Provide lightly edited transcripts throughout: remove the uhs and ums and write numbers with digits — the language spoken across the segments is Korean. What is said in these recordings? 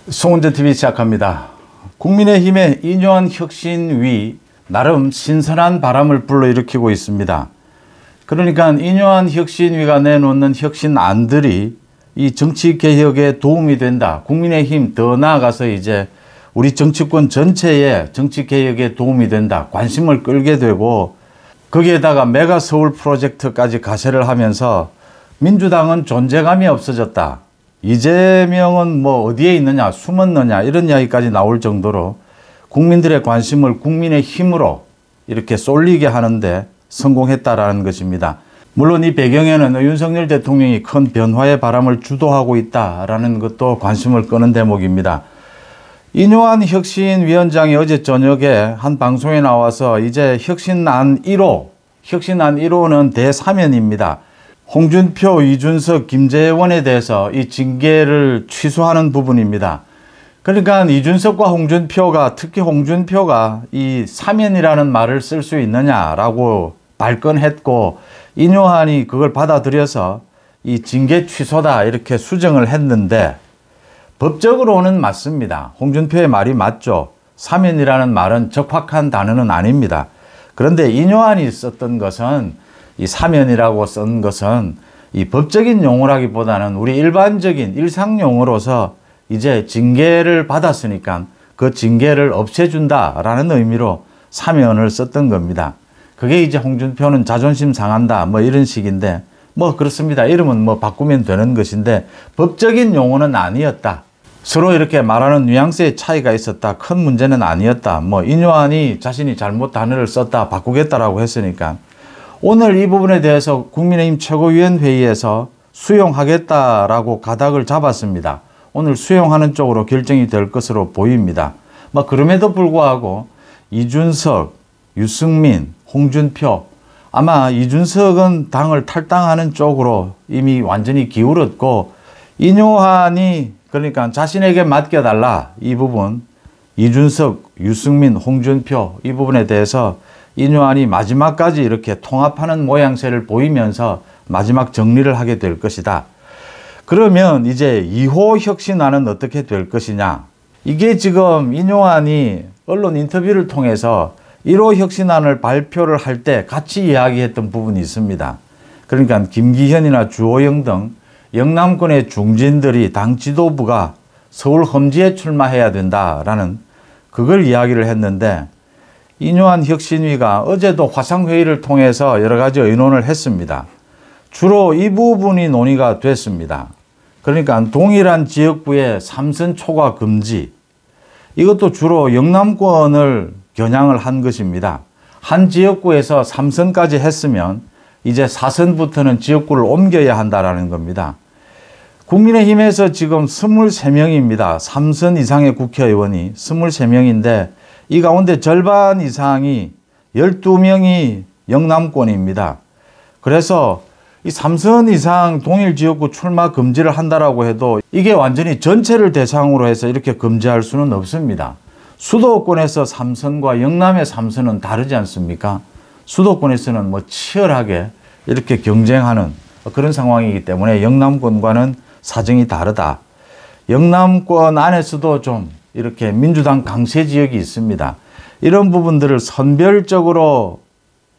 송은재TV 시작합니다. 국민의힘의 이뇨한 혁신위 나름 신선한 바람을 불러일으키고 있습니다. 그러니까 이뇨한 혁신위가 내놓는 혁신안들이 이 정치개혁에 도움이 된다. 국민의힘 더 나아가서 이제 우리 정치권 전체의 정치개혁에 도움이 된다. 관심을 끌게 되고 거기에다가 메가 서울 프로젝트까지 가세를 하면서 민주당은 존재감이 없어졌다. 이재명은 뭐 어디에 있느냐, 숨었느냐 이런 이야기까지 나올 정도로 국민들의 관심을 국민의 힘으로 이렇게 쏠리게 하는데 성공했다라는 것입니다. 물론 이 배경에는 윤석열 대통령이 큰 변화의 바람을 주도하고 있다라는 것도 관심을 끄는 대목입니다. 이뇨한 혁신위원장이 어제 저녁에 한 방송에 나와서 이제 혁신안 1호는 대사면입니다. 홍준표, 이준석, 김재원에 대해서 이 징계를 취소하는 부분입니다. 그러니까 이준석과 홍준표가, 특히 홍준표가 이 사면이라는 말을 쓸 수 있느냐라고 발끈했고, 이뇨한이 그걸 받아들여서 이 징계 취소다 이렇게 수정을 했는데, 법적으로는 맞습니다. 홍준표의 말이 맞죠. 사면이라는 말은 적확한 단어는 아닙니다. 그런데 이뇨한이 썼던 것은 이 사면이라고 쓴 것은 이 법적인 용어라기보다는 우리 일반적인 일상용어로서 이제 징계를 받았으니까 그 징계를 없애준다라는 의미로 사면을 썼던 겁니다. 그게 이제 홍준표는 자존심 상한다 뭐 이런 식인데 뭐 그렇습니다. 이름은 뭐 바꾸면 되는 것인데 법적인 용어는 아니었다. 서로 이렇게 말하는 뉘앙스의 차이가 있었다. 큰 문제는 아니었다. 뭐 이뇨한이 자신이 잘못 단어를 썼다 바꾸겠다라고 했으니까 오늘 이 부분에 대해서 국민의힘 최고위원회의에서 수용하겠다라고 가닥을 잡았습니다. 오늘 수용하는 쪽으로 결정이 될 것으로 보입니다. 뭐 그럼에도 불구하고 이준석, 유승민, 홍준표 아마 이준석은 당을 탈당하는 쪽으로 이미 완전히 기울었고 이뇨한이 그러니까 자신에게 맡겨달라 이 부분 이준석, 유승민, 홍준표 이 부분에 대해서 이뇨한이 마지막까지 이렇게 통합하는 모양새를 보이면서 마지막 정리를 하게 될 것이다. 그러면 이제 2호 혁신안은 어떻게 될 것이냐. 이게 지금 이뇨한이 언론 인터뷰를 통해서 1호 혁신안을 발표를 할 때 같이 이야기했던 부분이 있습니다. 그러니까 김기현이나 주호영 등 영남권의 중진들이 당 지도부가 서울 험지에 출마해야 된다라는 그걸 이야기를 했는데 이뇨한 혁신위가 어제도 화상회의를 통해서 여러 가지 의논을 했습니다. 주로 이 부분이 논의가 됐습니다. 그러니까 동일한 지역구의 삼선 초과 금지 이것도 주로 영남권을 겨냥을 한 것입니다. 한 지역구에서 3선까지 했으면 이제 4선부터는 지역구를 옮겨야 한다는 겁니다. 국민의힘에서 지금 23명입니다. 3선 이상의 국회의원이 23명인데 이 가운데 절반 이상이 12명이 영남권입니다. 그래서 이 3선 이상 동일 지역구 출마 금지를 한다라고 해도 이게 완전히 전체를 대상으로 해서 이렇게 금지할 수는 없습니다. 수도권에서 3선과 영남의 3선은 다르지 않습니까? 수도권에서는 뭐 치열하게 이렇게 경쟁하는 그런 상황이기 때문에 영남권과는 사정이 다르다. 영남권 안에서도 좀 이렇게 민주당 강세 지역이 있습니다. 이런 부분들을 선별적으로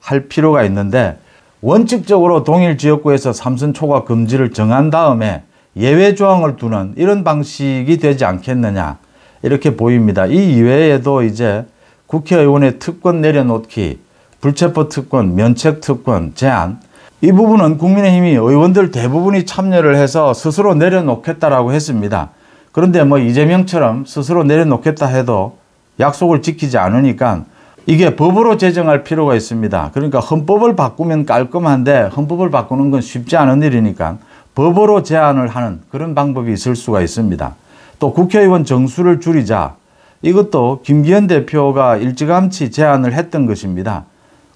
할 필요가 있는데 원칙적으로 동일 지역구에서 3선 초과 금지를 정한 다음에 예외 조항을 두는 이런 방식이 되지 않겠느냐 이렇게 보입니다. 이 이외에도 이제 국회의원의 특권 내려놓기, 불체포 특권, 면책 특권 제한 이 부분은 국민의힘이 의원들 대부분이 참여를 해서 스스로 내려놓겠다라고 했습니다. 그런데 뭐 이재명처럼 스스로 내려놓겠다 해도 약속을 지키지 않으니까 이게 법으로 제정할 필요가 있습니다. 그러니까 헌법을 바꾸면 깔끔한데 헌법을 바꾸는 건 쉽지 않은 일이니까 법으로 제한을 하는 그런 방법이 있을 수가 있습니다. 또 국회의원 정수를 줄이자 이것도 김기현 대표가 일찌감치 제안을 했던 것입니다.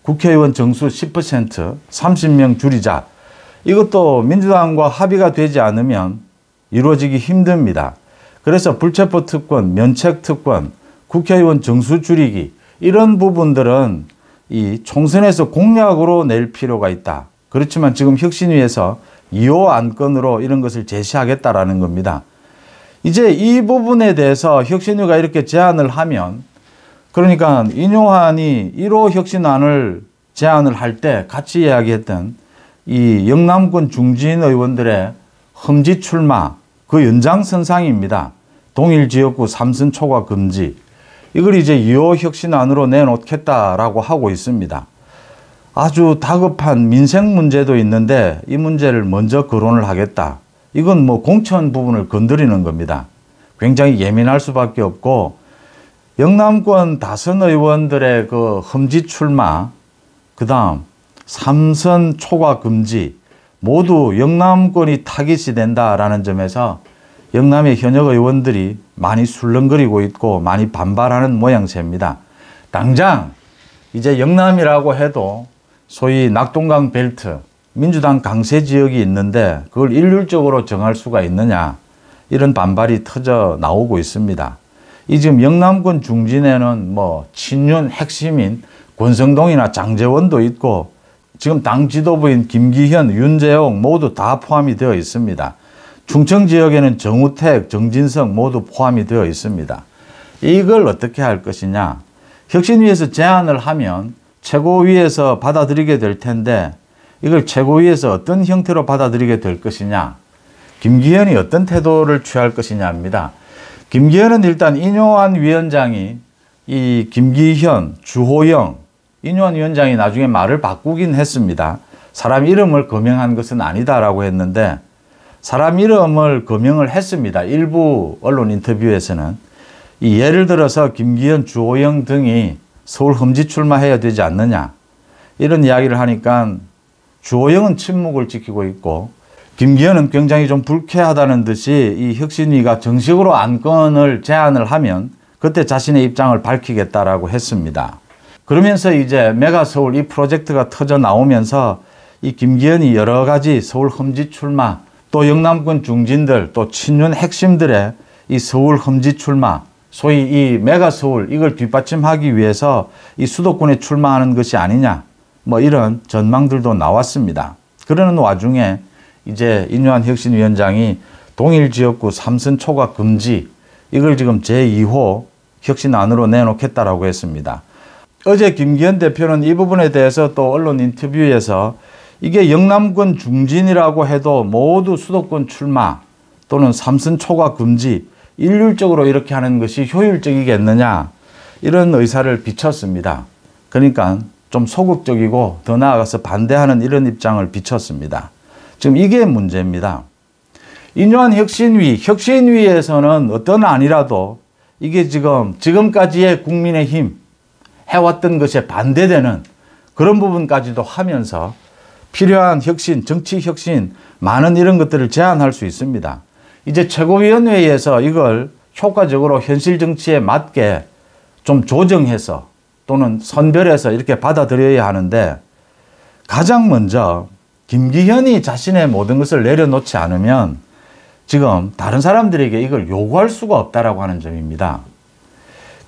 국회의원 정수 10% 30명 줄이자 이것도 민주당과 합의가 되지 않으면 이루어지기 힘듭니다. 그래서 불체포 특권, 면책 특권, 국회의원 정수 줄이기 이런 부분들은 이 총선에서 공약으로 낼 필요가 있다. 그렇지만 지금 혁신위에서 2호 안건으로 이런 것을 제시하겠다라는 겁니다. 이제 이 부분에 대해서 혁신위가 이렇게 제안을 하면, 그러니까 인요한이 1호 혁신안을 제안을 할 때 같이 이야기했던 이 영남권 중진 의원들의 험지 출마, 그 연장선상입니다. 동일 지역구 3선 초과 금지. 이걸 이제 2호 혁신안으로 내놓겠다라고 하고 있습니다. 아주 다급한 민생 문제도 있는데 이 문제를 먼저 거론을 하겠다. 이건 뭐 공천 부분을 건드리는 겁니다. 굉장히 예민할 수밖에 없고, 영남권 다선 의원들의 그 험지 출마, 그 다음 3선 초과 금지, 모두 영남권이 타깃이 된다라는 점에서 영남의 현역 의원들이 많이 술렁거리고 있고 많이 반발하는 모양새입니다. 당장 이제 영남이라고 해도 소위 낙동강 벨트, 민주당 강세 지역이 있는데 그걸 일률적으로 정할 수가 있느냐, 이런 반발이 터져 나오고 있습니다. 이 지금 영남권 중진에는 뭐 친윤 핵심인 권성동이나 장제원도 있고, 지금 당 지도부인 김기현, 윤재옥 모두 다 포함이 되어 있습니다. 충청 지역에는 정우택, 정진석 모두 포함이 되어 있습니다. 이걸 어떻게 할 것이냐. 혁신위에서 제안을 하면 최고위에서 받아들이게 될 텐데, 이걸 최고위에서 어떤 형태로 받아들이게 될 것이냐, 김기현이 어떤 태도를 취할 것이냐입니다. 김기현은 일단 인요한 위원장이 이 김기현, 주호영, 인요한 위원장이 나중에 말을 바꾸긴 했습니다. 사람 이름을 거명한 것은 아니다라고 했는데 사람 이름을 거명을 했습니다. 일부 언론 인터뷰에서는. 이 예를 들어서 김기현, 주호영 등이 서울 험지 출마해야 되지 않느냐, 이런 이야기를 하니까 주호영은 침묵을 지키고 있고, 김기현은 굉장히 좀 불쾌하다는 듯이 이 혁신위가 정식으로 안건을 제안을 하면 그때 자신의 입장을 밝히겠다라고 했습니다. 그러면서 이제 메가서울 이 프로젝트가 터져 나오면서 이 김기현이 여러 가지 서울 험지 출마, 또 영남권 중진들, 또 친윤 핵심들의 이 서울 험지 출마, 소위 이 메가서울, 이걸 뒷받침하기 위해서 이 수도권에 출마하는 것이 아니냐, 뭐 이런 전망들도 나왔습니다. 그러는 와중에 이제 인요한 혁신위원장이 동일 지역구 3선 초과 금지, 이걸 지금 제2호 혁신안으로 내놓겠다라고 했습니다. 어제 김기현 대표는 이 부분에 대해서 또 언론 인터뷰에서 이게 영남권 중진이라고 해도 모두 수도권 출마 또는 3선 초과 금지, 일률적으로 이렇게 하는 것이 효율적이겠느냐, 이런 의사를 비쳤습니다. 그러니까 좀 소극적이고 더 나아가서 반대하는 이런 입장을 비쳤습니다. 지금 이게 문제입니다. 인요한 혁신위에서는 어떤 안이라도 이게 지금까지의 국민의힘 해왔던 것에 반대되는 그런 부분까지도 하면서 필요한 혁신, 정치 혁신, 많은 이런 것들을 제안할 수 있습니다. 이제 최고위원회에서 이걸 효과적으로 현실 정치에 맞게 좀 조정해서 또는 선별해서 이렇게 받아들여야 하는데, 가장 먼저 김기현이 자신의 모든 것을 내려놓지 않으면 지금 다른 사람들에게 이걸 요구할 수가 없다라고 하는 점입니다.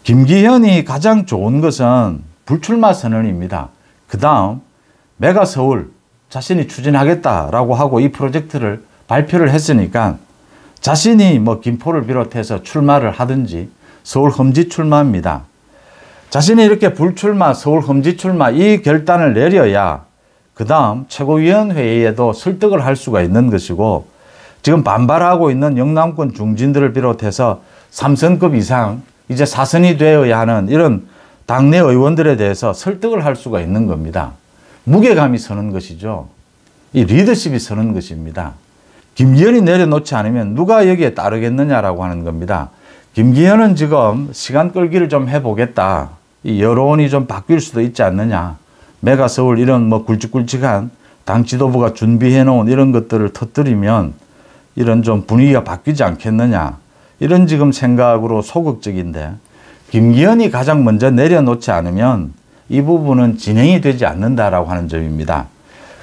김기현이 가장 좋은 것은 불출마 선언입니다. 그 다음 메가서울 자신이 추진하겠다라고 하고 이 프로젝트를 발표를 했으니까 자신이 뭐 김포를 비롯해서 출마를 하든지 서울 험지 출마입니다. 자신이 이렇게 불출마, 서울 험지 출마 이 결단을 내려야 그 다음 최고위원회의에도 설득을 할 수가 있는 것이고, 지금 반발하고 있는 영남권 중진들을 비롯해서 3선급 이상 이제 4선이 되어야 하는 이런 당내 의원들에 대해서 설득을 할 수가 있는 겁니다. 무게감이 서는 것이죠. 이 리더십이 서는 것입니다. 김기현이 내려놓지 않으면 누가 여기에 따르겠느냐라고 하는 겁니다. 김기현은 지금 시간 끌기를 좀 해보겠다. 이 여론이 좀 바뀔 수도 있지 않느냐. 메가서울 이런 뭐 굵직굵직한 당 지도부가 준비해 놓은 이런 것들을 터뜨리면 이런 좀 분위기가 바뀌지 않겠느냐. 이런 지금 생각으로 소극적인데, 김기현이 가장 먼저 내려놓지 않으면 이 부분은 진행이 되지 않는다라고 하는 점입니다.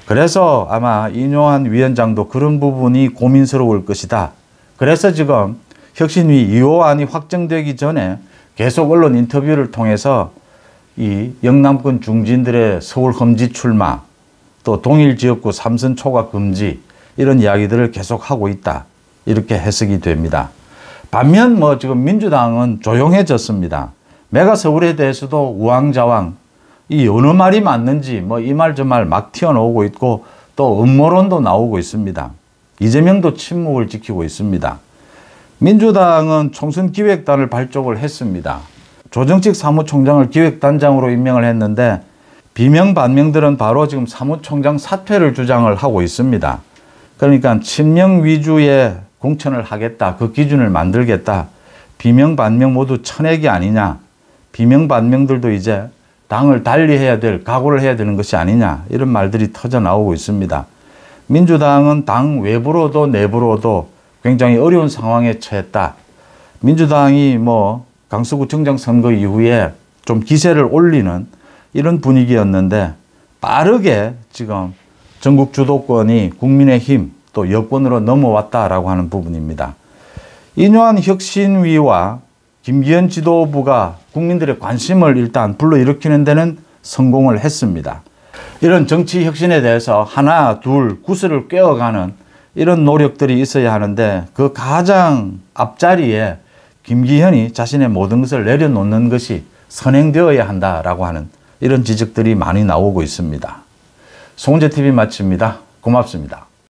그래서 아마 인요한 위원장도 그런 부분이 고민스러울 것이다. 그래서 지금 혁신위 2호안이 확정되기 전에 계속 언론 인터뷰를 통해서 이 영남권 중진들의 서울 험지 출마, 또 동일 지역구 3선 초과 금지, 이런 이야기들을 계속하고 있다. 이렇게 해석이 됩니다. 반면 뭐 지금 민주당은 조용해졌습니다. 메가서울에 대해서도 우왕좌왕 이 어느 말이 맞는지 뭐 이 말 저 말 막 튀어나오고 있고 또 음모론도 나오고 있습니다. 이재명도 침묵을 지키고 있습니다. 민주당은 총선 기획단을 발족을 했습니다. 조정식 사무총장을 기획단장으로 임명을 했는데 비명 반명들은 바로 지금 사무총장 사퇴를 주장을 하고 있습니다. 그러니까 친명 위주의 공천을 하겠다. 그 기준을 만들겠다. 비명 반명 모두 쳐내기 아니냐. 비명 반명들도 이제 당을 달리해야 될 각오를 해야 되는 것이 아니냐. 이런 말들이 터져 나오고 있습니다. 민주당은 당 외부로도 내부로도 굉장히 어려운 상황에 처했다. 민주당이 뭐 강서구청장 선거 이후에 좀 기세를 올리는 이런 분위기였는데 빠르게 지금 전국 주도권이 국민의힘 또 여권으로 넘어왔다라고 하는 부분입니다. 이뇨한 혁신위와 김기현 지도부가 국민들의 관심을 일단 불러일으키는 데는 성공을 했습니다. 이런 정치 혁신에 대해서 하나, 둘, 구슬을 꿰어가는 이런 노력들이 있어야 하는데 그 가장 앞자리에 김기현이 자신의 모든 것을 내려놓는 것이 선행되어야 한다라고 하는 이런 지적들이 많이 나오고 있습니다. 송은재TV 마칩니다. 고맙습니다.